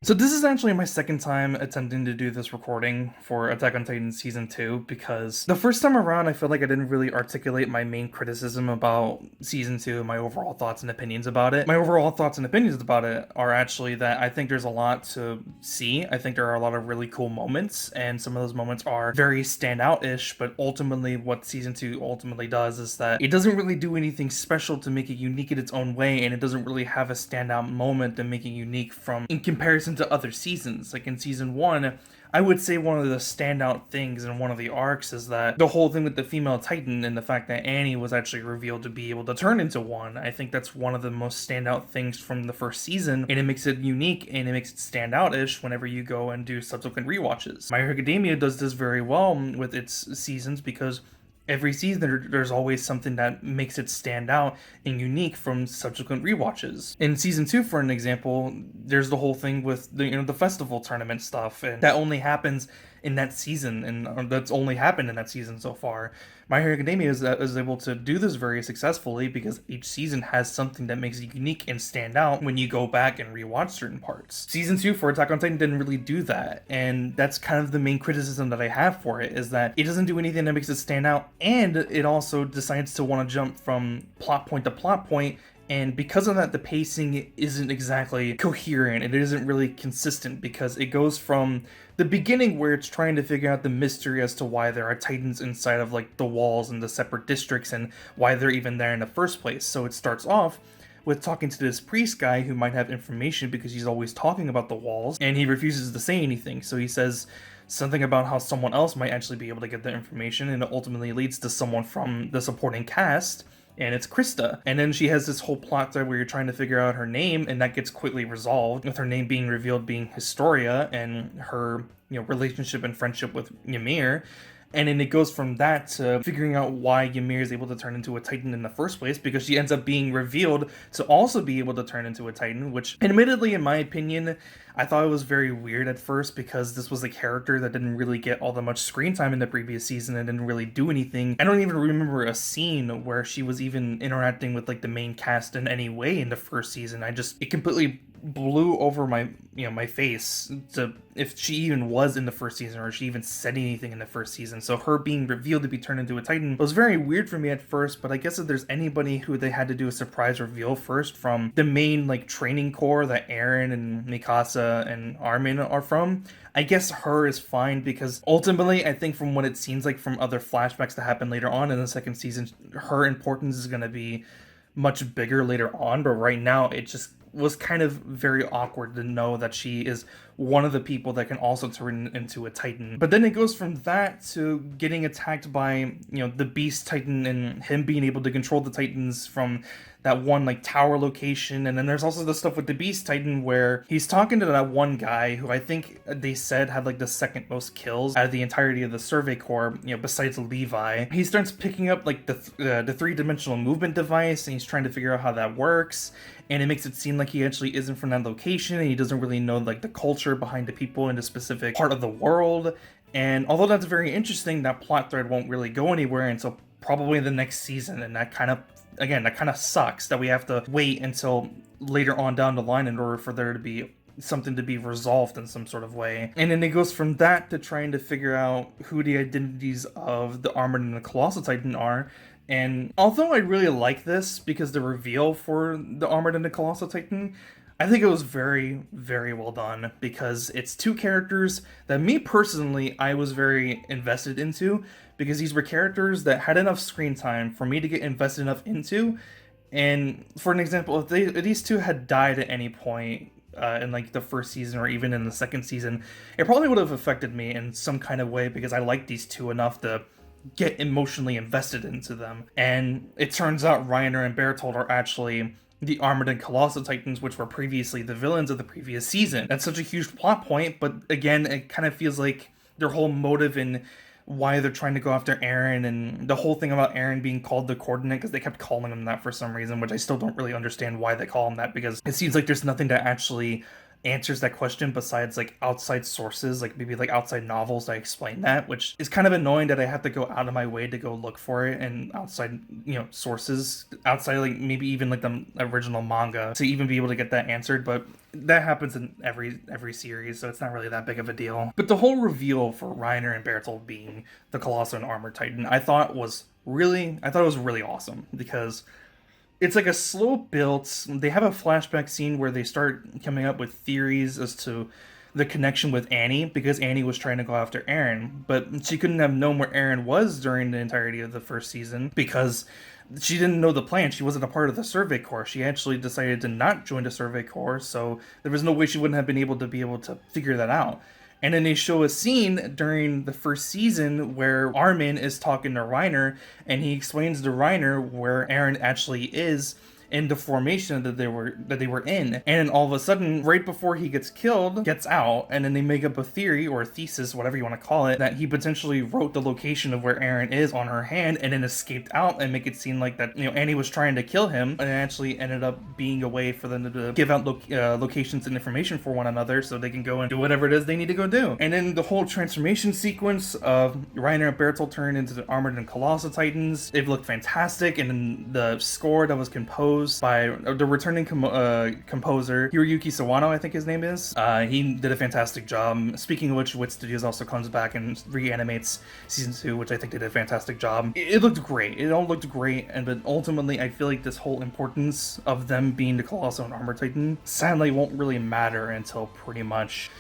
So this is actually my second time attempting to do this recording for Attack on Titan Season 2 because the first time around I feel like I didn't really articulate my main criticism about Season 2 and my overall thoughts and opinions about it. My overall thoughts and opinions about it are actually that I think there's a lot to see. I think there are a lot of really cool moments, and some of those moments are very standout-ish, but ultimately what Season 2 ultimately does is that it doesn't really do anything special to make it unique in its own way, and it doesn't really have a standout moment to make it unique from in comparison to other seasons. Like in Season 1, I would say one of the standout things in one of the arcs is that the whole thing with the female Titan and the fact that Annie was actually revealed to be able to turn into one. I think that's one of the most standout things from the first season, and it makes it unique and it makes it stand out-ish whenever you go and do subsequent rewatches. My Hero Academia does this very well with its seasons because every season there's always something that makes it stand out and unique from subsequent rewatches. In Season 2, for an example, there's the whole thing with the festival tournament stuff, and that only happens in that season, and that's only happened in that season so far. My Hero Academia is able to do this very successfully because each season has something that makes it unique and stand out when you go back and rewatch certain parts. Season 2 for Attack on Titan didn't really do that, and that's kind of the main criticism that I have for it, is that it doesn't do anything that makes it stand out, and it also decides to want to jump from plot point to plot point. And because of that, the pacing isn't exactly coherent. It isn't really consistent because it goes from the beginning where it's trying to figure out the mystery as to why there are Titans inside of like the walls and the separate districts and why they're even there in the first place. So it starts off with talking to this priest guy who might have information because he's always talking about the walls, and he refuses to say anything. So he says something about how someone else might actually be able to get the information, and it ultimately leads to someone from the supporting cast, and it's Krista. And then she has this whole plot thread where you're trying to figure out her name, and that gets quickly resolved with her name being revealed being Historia and her relationship and friendship with Ymir. And then it goes from that to figuring out why Ymir is able to turn into a Titan in the first place, because she ends up being revealed to also be able to turn into a Titan, which admittedly, in my opinion, I thought it was very weird at first because this was a character that didn't really get all that much screen time in the previous season and didn't really do anything. I don't even remember a scene where she was even interacting with like the main cast in any way in the first season. It completely blew over my face to if she even was in the first season or if she even said anything in the first season. So her being revealed to be turned into a Titan was very weird for me at first, but I guess if there's anybody who they had to do a surprise reveal first from the main like training corps that Eren and Mikasa and Armin are from, I guess her is fine, because ultimately I think from what it seems like from other flashbacks that happen later on in the second season, her importance is going to be much bigger later on, but right now it just was kind of very awkward to know that she is one of the people that can also turn into a Titan. But then it goes from that to getting attacked by, the Beast Titan and him being able to control the Titans from that one like tower location. And then there's also the stuff with the Beast Titan where he's talking to that one guy who I think they said had like the second most kills out of the entirety of the Survey Corps, besides Levi. He starts picking up like the three-dimensional movement device, and he's trying to figure out how that works. And it makes it seem like he actually isn't from that location, and he doesn't really know like the culture behind the people in a specific part of the world. And although that's very interesting, that plot thread won't really go anywhere until probably the next season, and that kind of sucks that we have to wait until later on down the line in order for there to be something to be resolved in some sort of way. And then it goes from that to trying to figure out who the identities of the Armored and the Colossal Titan are. And although I really like this because the reveal for the Armored and the Colossal Titan, I think it was very, very well done, because it's two characters that me personally, I was very invested into, because these were characters that had enough screen time for me to get invested enough into. And for an example, if these two had died at any point in like the first season or even in the second season, it probably would have affected me in some kind of way, because I like these two enough to get emotionally invested into them. And it turns out Reiner and Bertolt are actually the Armored and Colossal Titans, which were previously the villains of the previous season. That's such a huge plot point, but again, it kind of feels like their whole motive in why they're trying to go after Eren, and the whole thing about Eren being called the Coordinate, because they kept calling him that for some reason, which I still don't really understand why they call him that, because it seems like there's nothing to actually answers that question besides like outside sources, like maybe like outside novels that explain that, which is kind of annoying that I have to go out of my way to go look for it and outside, sources outside like maybe even like the original manga to even be able to get that answered. But that happens in every series, so it's not really that big of a deal. But the whole reveal for Reiner and Bertolt being the Colossal and Armored Titan, I thought it was really awesome because it's like a slow build. They have a flashback scene where they start coming up with theories as to the connection with Annie because Annie was trying to go after Eren, but she couldn't have known where Eren was during the entirety of the first season because she didn't know the plan. She wasn't a part of the Survey Corps. She actually decided to not join the Survey Corps, so there was no way she wouldn't have been able to figure that out. And then they show a scene during the first season where Armin is talking to Reiner, and he explains to Reiner where Eren actually is in the formation that they were in. And then all of a sudden, right before he gets killed, gets out, and then they make up a theory or a thesis, whatever you want to call it, that he potentially wrote the location of where Eren is on her hand and then escaped out and make it seem like that, Annie was trying to kill him, and it actually ended up being a way for them to give out locations and information for one another so they can go and do whatever it is they need to go do. And then the whole transformation sequence of Reiner and Bertolt turned into the Armored and Colossal Titans, it looked fantastic, and then the score that was composed by the returning composer Hiroyuki Sawano, I think his name is. He did a fantastic job. Speaking of which, Wit Studios also comes back and reanimates season 2, which I think they did a fantastic job. It looked great. It all looked great, but ultimately, I feel like this whole importance of them being the Colossal and Armored Titan sadly won't really matter until pretty much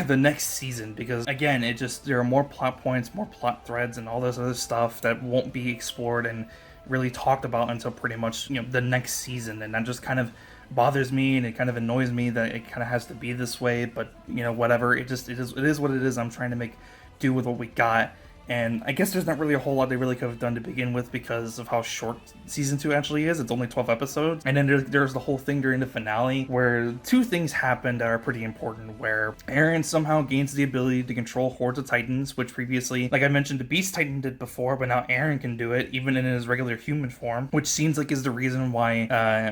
the next season, because again, there are more plot points, more plot threads, and all this other stuff that won't be explored and really talked about until pretty much the next season. And that just kind of bothers me, and it kind of annoys me that it kind of has to be this way. But whatever, it is what it is. I'm trying to make do with what we got. And I guess there's not really a whole lot they really could have done to begin with because of how short season 2 actually is. It's only 12 episodes. And then there's the whole thing during the finale where two things happen that are pretty important, where Eren somehow gains the ability to control hordes of titans, which previously, like I mentioned, the Beast Titan did before, but now Eren can do it even in his regular human form, which seems like is the reason why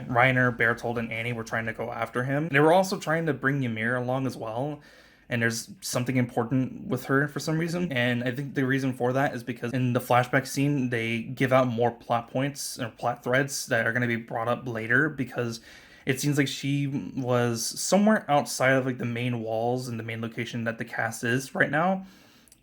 Reiner, Bertolt, and Annie were trying to go after him. They were also trying to bring Ymir along as well, and there's something important with her for some reason. And I think the reason for that is because in the flashback scene, they give out more plot points or plot threads that are going to be brought up later, because it seems like she was somewhere outside of like the main walls and the main location that the cast is right now.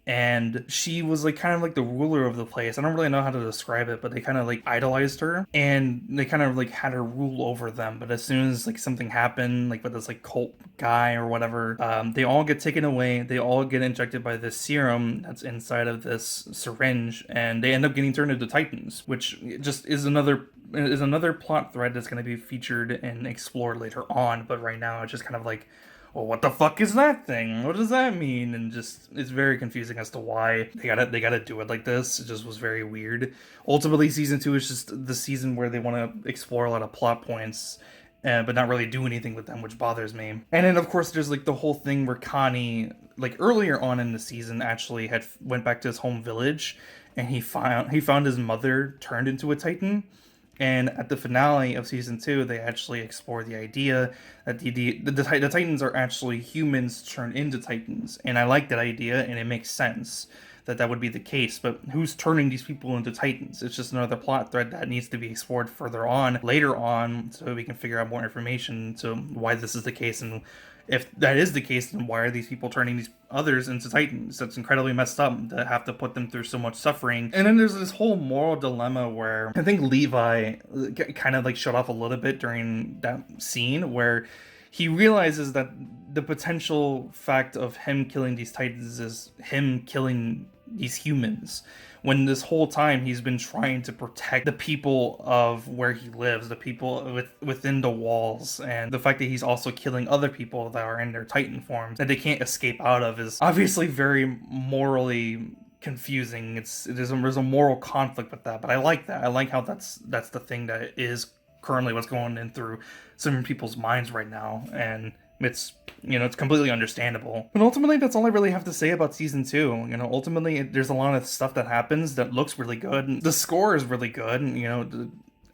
And she was like kind of like the ruler of the place. I don't really know how to describe it, but they kind of like idolized her and they kind of like had her rule over them. But as soon as like something happened, like with this like cult guy or whatever, they all get taken away. They all get injected by this serum that's inside of this syringe, and they end up getting turned into titans, which just is another plot thread that's going to be featured and explored later on. But right now it's just kind of like, well, what the fuck is that thing? What does that mean? And just, it's very confusing as to why they gotta do it like this. It just was very weird. Ultimately, season 2 is just the season where they want to explore a lot of plot points, but not really do anything with them, which bothers me. And then, of course, there's like the whole thing where Connie, like earlier on in the season, actually went back to his home village, and he found his mother turned into a Titan. And at the finale of season 2, they actually explore the idea that the Titans are actually humans turned into Titans. And I like that idea, and it makes sense that would be the case. But who's turning these people into Titans? It's just another plot thread that needs to be explored further on, later on, so we can figure out more information to why this is the case. And if that is the case, then why are these people turning these others into Titans? That's incredibly messed up to have to put them through so much suffering. And then there's this whole moral dilemma where I think Levi kind of like shut off a little bit during that scene where he realizes that the potential fact of him killing these Titans is him killing these humans, when this whole time he's been trying to protect the people of where he lives, the people within the walls. And the fact that he's also killing other people that are in their Titan forms that they can't escape out of is obviously very morally confusing. There's a moral conflict with that, but I like that. I like how that's the thing that is currently what's going in through some people's minds right now, and it's it's completely understandable. But ultimately, that's all I really have to say about season 2. Ultimately, there's a lot of stuff that happens that looks really good. The score is really good.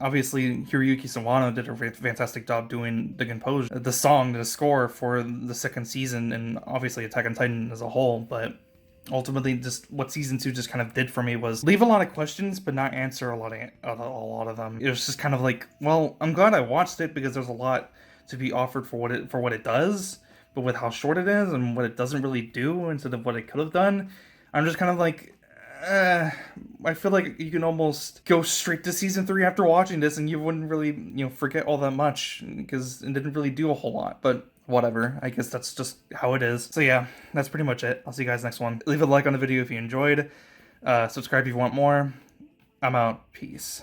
Obviously, Hiroyuki Sawano did a fantastic job doing the composure, the song, the score for the second season, and obviously Attack on Titan as a whole, but ultimately just what season 2 just kind of did for me was leave a lot of questions but not answer a lot of them. It was just kind of like, well, I'm glad I watched it because there's a lot to be offered for what it does, but with how short it is and what it doesn't really do instead of what it could have done, I'm just kind of like, I feel like you can almost go straight to season 3 after watching this and you wouldn't really, forget all that much because it didn't really do a whole lot, but whatever. I guess that's just how it is. So yeah, that's pretty much it. I'll see you guys next one. Leave a like on the video if you enjoyed. Subscribe if you want more. I'm out. Peace.